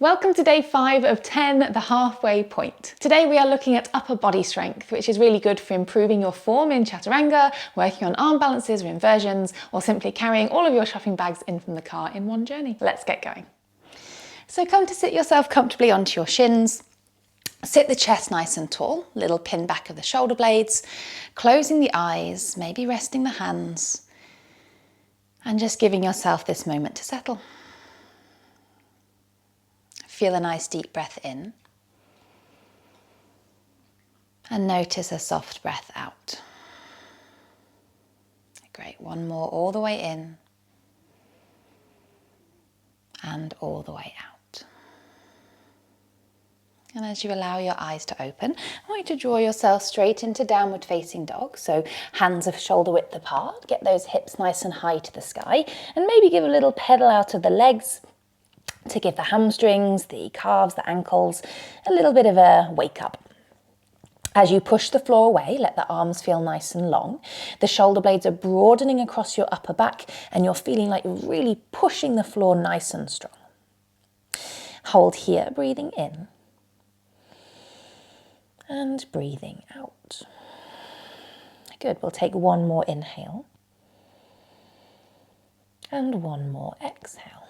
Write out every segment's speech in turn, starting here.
Welcome to day 5 of 10, the halfway point. Today we are looking at upper body strength, which is really good for improving your form in Chaturanga, working on arm balances or inversions, or simply carrying all of your shopping bags in from the car in one journey. Let's get going. So come to sit yourself comfortably onto your shins. Sit the chest nice and tall, little pin back of the shoulder blades, closing the eyes, maybe resting the hands, and just giving yourself this moment to settle. Feel a nice deep breath in and notice a soft breath out. Great, one more all the way in and all the way out. And as you allow your eyes to open, I want you to draw yourself straight into downward facing dog. So hands are shoulder width apart, get those hips nice and high to the sky, and maybe give a little pedal out of the legs to give the hamstrings, the calves, the ankles a little bit of a wake up. As you push the floor away, let the arms feel nice and long. The shoulder blades are broadening across your upper back and you're feeling like you're really pushing the floor nice and strong. Hold here, breathing in and breathing out. Good, we'll take one more inhale and one more exhale.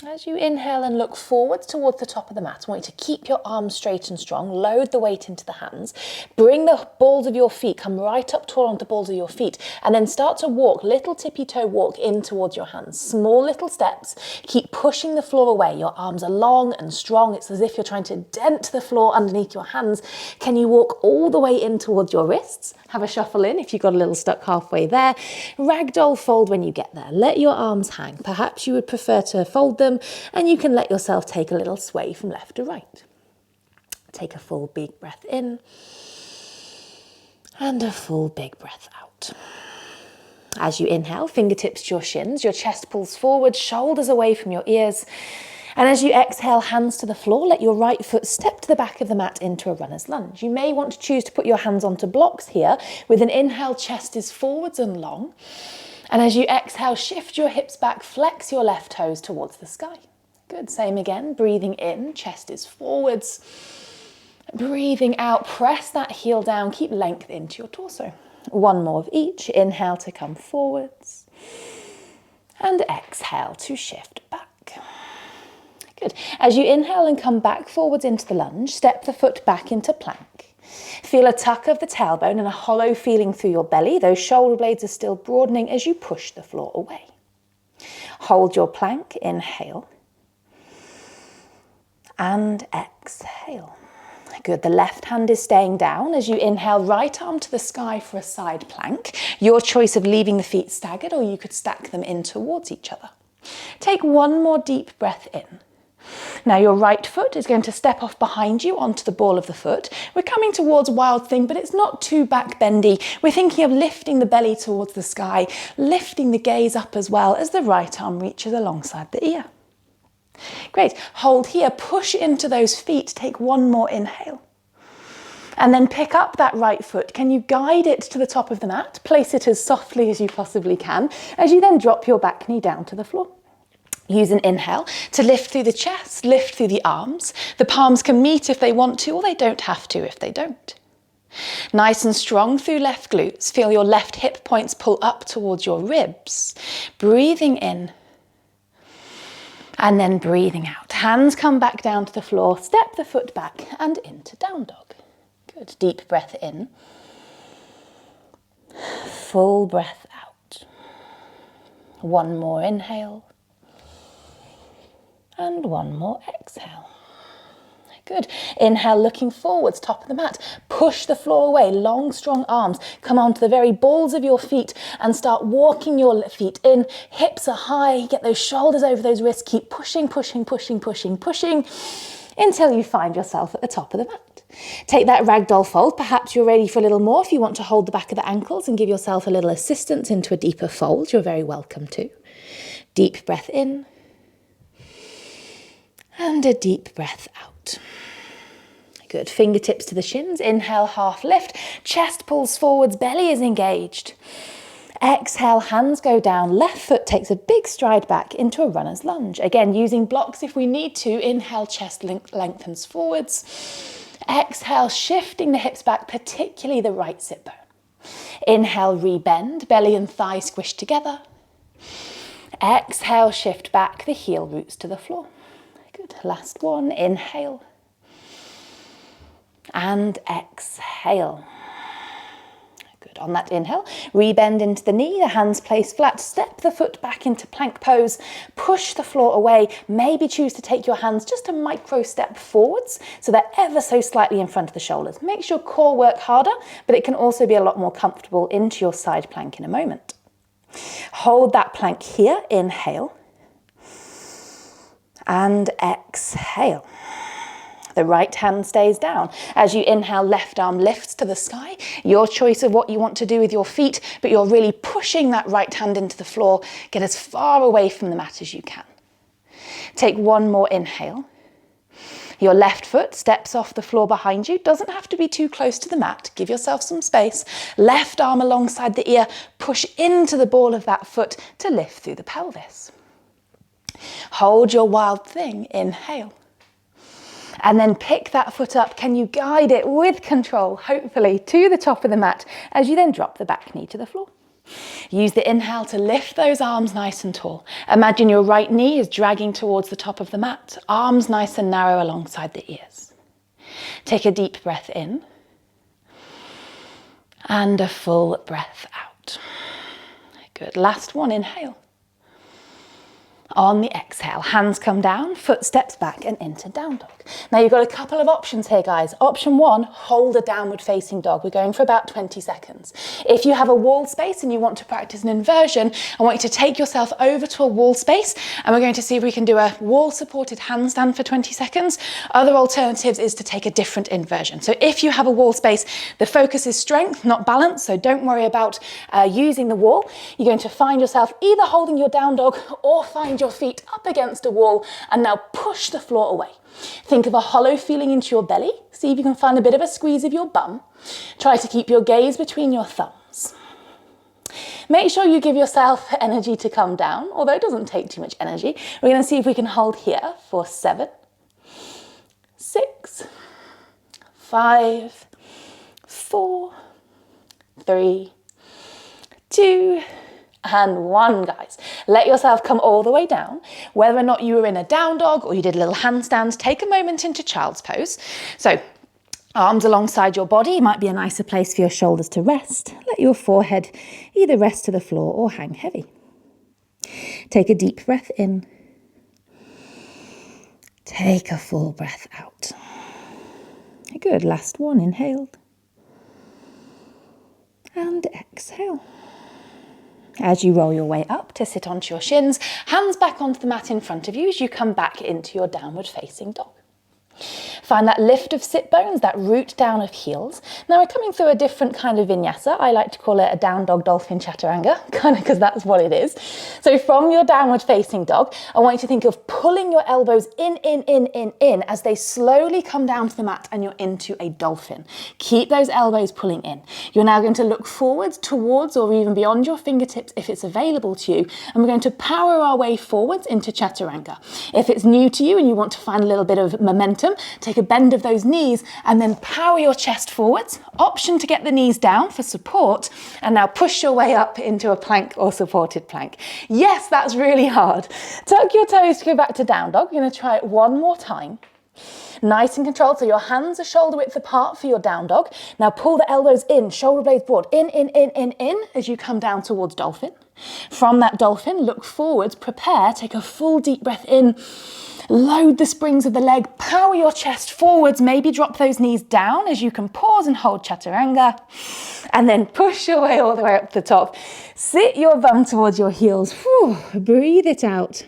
As you inhale and look forwards towards the top of the mat, I want you to keep your arms straight and strong, load the weight into the hands, bring the balls of your feet, come right up tall onto the balls of your feet, and then start to walk, little tippy toe walk in towards your hands. Small little steps, keep pushing the floor away. Your arms are long and strong. It's as if you're trying to dent the floor underneath your hands. Can you walk all the way in towards your wrists? Have a shuffle in if you got a little stuck halfway there. Ragdoll fold when you get there. Let your arms hang. Perhaps you would prefer to fold them, and you can let yourself take a little sway from left to right. Take a full big breath in and a full big breath out. As you inhale, fingertips to your shins, your chest pulls forward, shoulders away from your ears. And as you exhale, hands to the floor, let your right foot step to the back of the mat into a runner's lunge. You may want to choose to put your hands onto blocks here. With an inhale, chest is forwards and long. And as you exhale, shift your hips back, flex your left toes towards the sky. Good, same again, breathing in, chest is forwards. Breathing out, press that heel down, keep length into your torso. One more of each, inhale to come forwards. And exhale to shift back. Good, as you inhale and come back forwards into the lunge, step the foot back into plank. Feel a tuck of the tailbone and a hollow feeling through your belly. Those shoulder blades are still broadening as you push the floor away. Hold your plank, inhale. And exhale. Good, the left hand is staying down. As you inhale, right arm to the sky for a side plank. Your choice of leaving the feet staggered, or you could stack them in towards each other. Take one more deep breath in. Now your right foot is going to step off behind you onto the ball of the foot. We're coming towards Wild Thing, but it's not too back bendy. We're thinking of lifting the belly towards the sky, lifting the gaze up as well as the right arm reaches alongside the ear. Great, hold here, push into those feet, take one more inhale. And then pick up that right foot. Can you guide it to the top of the mat? Place it as softly as you possibly can, as you then drop your back knee down to the floor. Use an inhale to lift through the chest, lift through the arms. The palms can meet if they want to, or they don't have to if they don't. Nice and strong through left glutes. Feel your left hip points pull up towards your ribs. Breathing in and then breathing out. Hands come back down to the floor. Step the foot back and into down dog. Good. Deep breath in. Full breath out. One more inhale. And one more exhale. Good. Inhale, looking forwards, top of the mat. Push the floor away, long, strong arms. Come onto the very balls of your feet and start walking your feet in. Hips are high, get those shoulders over those wrists. Keep pushing, pushing, pushing, pushing, pushing until you find yourself at the top of the mat. Take that ragdoll fold. Perhaps you're ready for a little more. If you want to hold the back of the ankles and give yourself a little assistance into a deeper fold, you're very welcome to. Deep breath in. And a deep breath out. Good, fingertips to the shins, inhale, half lift, chest pulls forwards, belly is engaged. Exhale, hands go down, left foot takes a big stride back into a runner's lunge. Again, using blocks if we need to. Inhale, chest lengthens forwards. Exhale, shifting the hips back, particularly the right sit bone. Inhale, rebend, belly and thigh squish together. Exhale, shift back, the heel roots to the floor. Good, last one, inhale. And exhale. Good, on that inhale, rebend into the knee, the hands place flat, step the foot back into plank pose, push the floor away, maybe choose to take your hands just a micro step forwards so they're ever so slightly in front of the shoulders. Makes your core work harder, but it can also be a lot more comfortable into your side plank in a moment. Hold that plank here, inhale, and exhale. The right hand stays down. As you inhale, left arm lifts to the sky. Your choice of what you want to do with your feet, but you're really pushing that right hand into the floor. Get as far away from the mat as you can. Take one more inhale. Your left foot steps off the floor behind you. Doesn't have to be too close to the mat. Give yourself some space. Left arm alongside the ear. Push into the ball of that foot to lift through the pelvis. Hold your wild thing. Inhale. And then pick that foot up. Can you guide it with control, hopefully, to the top of the mat as you then drop the back knee to the floor? Use the inhale to lift those arms nice and tall. Imagine your right knee is dragging towards the top of the mat, arms nice and narrow alongside the ears. Take a deep breath in and a full breath out. Good. Last one, inhale. On the exhale, hands come down, foot steps back and into down dog. Now you've got a couple of options here, guys. Option one, hold a downward facing dog. We're going for about 20 seconds. If you have a wall space and you want to practice an inversion, I want you to take yourself over to a wall space and we're going to see if we can do a wall supported handstand for 20 seconds. Other alternatives is to take a different inversion. So if you have a wall space, the focus is strength, not balance. So don't worry about using the wall. You're going to find yourself either holding your down dog or find your feet up against a wall and now push the floor away. Think of a hollow feeling into your belly. See if you can find a bit of a squeeze of your bum. Try to keep your gaze between your thumbs. Make sure you give yourself energy to come down, although it doesn't take too much energy. We're going to see if we can hold here for 7, 6, 5, 4, 3, 2, and 1, guys. Let yourself come all the way down. Whether or not you were in a down dog or you did a little handstand, take a moment into child's pose. So arms alongside your body might be a nicer place for your shoulders to rest. Let your forehead either rest to the floor or hang heavy. Take a deep breath in. Take a full breath out. Good, last one, inhaled. And exhale. As you roll your way up to sit onto your shins, hands back onto the mat in front of you as you come back into your downward facing dog. Find that lift of sit bones, that root down of heels. Now we're coming through a different kind of vinyasa. I like to call it a down dog dolphin chaturanga, kind of because that's what it is. So from your downward facing dog, I want you to think of pulling your elbows in as they slowly come down to the mat and you're into a dolphin. Keep those elbows pulling in. You're now going to look forwards, towards, or even beyond your fingertips if it's available to you. And we're going to power our way forwards into chaturanga. If it's new to you and you want to find a little bit of momentum, take a bend of those knees and then power your chest forwards. Option to get the knees down for support and now push your way up into a plank or supported plank. Yes, that's really hard. Tuck your toes to go back to down dog. We're going to try it one more time. Nice and controlled, so your hands are shoulder width apart for your down dog. Now pull the elbows in, shoulder blades broad, in as you come down towards dolphin. From that dolphin, look forwards, prepare, take a full deep breath in, load the springs of the leg, power your chest forwards, maybe drop those knees down as you can pause and hold chaturanga, and then push your way all the way up to the top. Sit your bum towards your heels, breathe it out.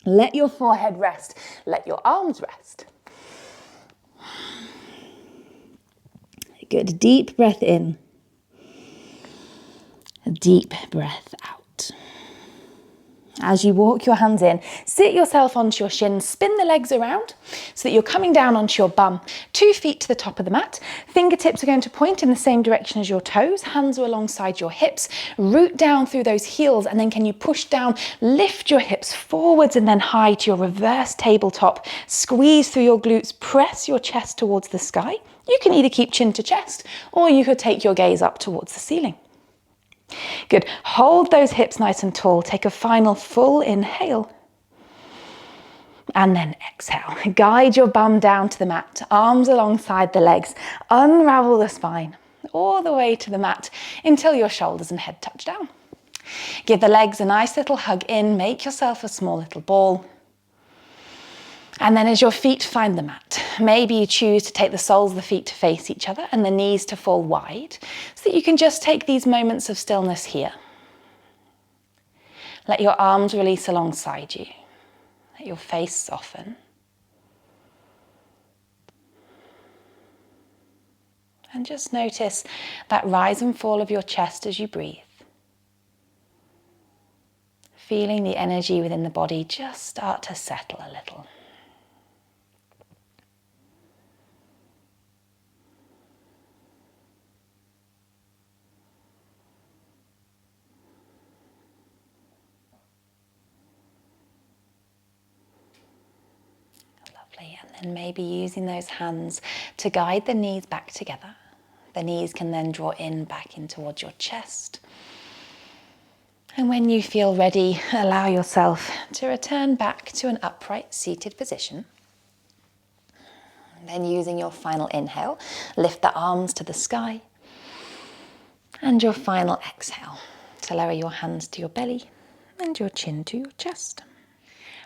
Let your forehead rest, let your arms rest. Good, deep breath in, deep breath out. As you walk your hands in, sit yourself onto your shins, spin the legs around so that you're coming down onto your bum, 2 feet to the top of the mat. Fingertips are going to point in the same direction as your toes, hands are alongside your hips, root down through those heels, and then can you push down, lift your hips forwards and then high to your reverse tabletop, squeeze through your glutes, press your chest towards the sky. You can either keep chin to chest or you could take your gaze up towards the ceiling. Good. Hold those hips nice and tall. Take a final full inhale. And then exhale. Guide your bum down to the mat, arms alongside the legs. Unravel the spine all the way to the mat until your shoulders and head touch down. Give the legs a nice little hug in. Make yourself a small little ball. And then as your feet find the mat, maybe you choose to take the soles of the feet to face each other and the knees to fall wide so that you can just take these moments of stillness here. Let your arms release alongside you. Let your face soften. And just notice that rise and fall of your chest as you breathe. Feeling the energy within the body just start to settle a little. And then maybe using those hands to guide the knees back together. The knees can then draw in back in towards your chest. And when you feel ready, allow yourself to return back to an upright seated position. And then using your final inhale, lift the arms to the sky. And your final exhale to lower your hands to your belly and your chin to your chest.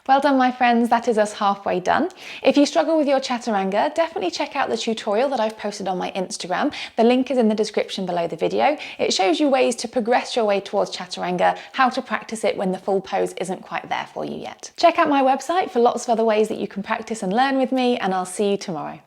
Well done, my friends, that is us halfway done. If you struggle with your Chaturanga, definitely check out the tutorial that I've posted on my Instagram. The link is in the description below the video. It shows you ways to progress your way towards Chaturanga, how to practice it when the full pose isn't quite there for you yet. Check out my website for lots of other ways that you can practice and learn with me, and I'll see you tomorrow.